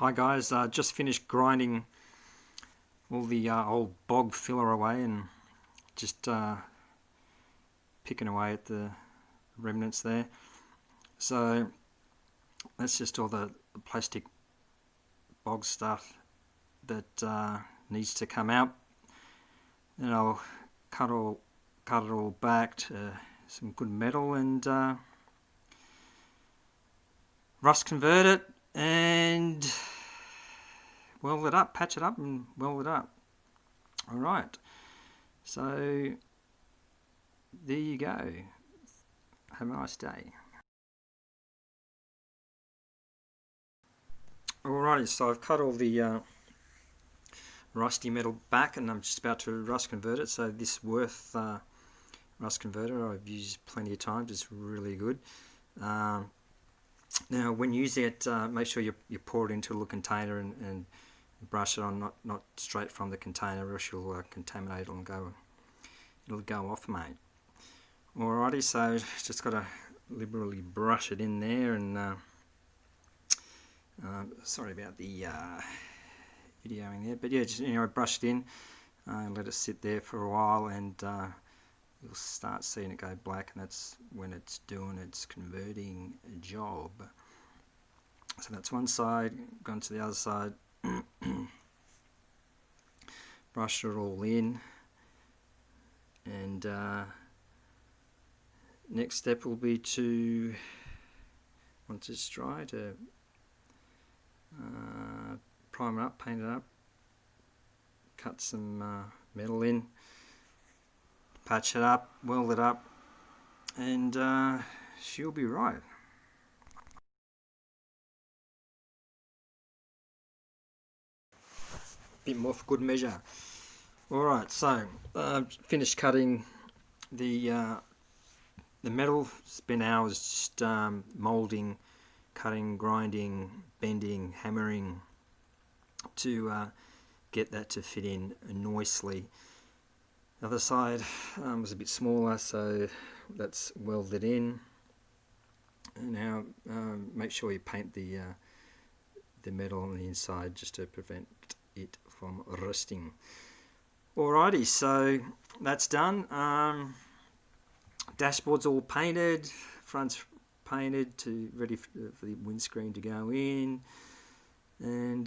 Hi guys, just finished grinding all the old bog filler away and just picking away at the remnants there. So that's just all the plastic bog stuff that needs to come out. Then I'll cut it all back to some good metal and rust convert it and weld it up, patch it up and weld it up. Alright, so there you go. Have a nice day. Alrighty, so I've cut all the rusty metal back and I'm just about to rust convert it. So this Worth rust converter I've used plenty of times. It's really good. Now when using it, make sure you pour it into a little container and brush it on, not straight from the container, or else you'll contaminate it and it'll go off, mate. Alrighty, so just got to liberally brush it in there, and sorry about the videoing there, but yeah, just brush it in and let it sit there for a while, and you'll start seeing it go black, and that's when it's doing its converting job. So that's one side, gone to the other side. Brush it all in, and next step will be to, once it's dry, to prime it up, paint it up, cut some metal in, patch it up, weld it up, and she'll be right. Bit more for good measure. Alright, so finished cutting the metal. Spent hours just moulding, cutting, grinding, bending, hammering to get that to fit in nicely. The other side was a bit smaller, so that's welded in. And now make sure you paint the metal on the inside just to prevent it from rusting. Alrighty, so that's done. Dashboard's all painted, front's painted ready for the windscreen to go in, and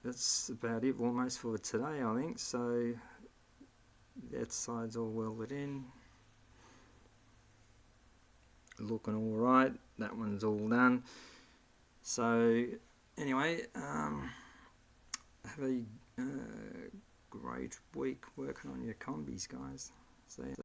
that's about it almost for today, I think. So that side's all welded in, looking all right. That one's all done. So anyway, have a great week working on your Kombis, guys. See ya.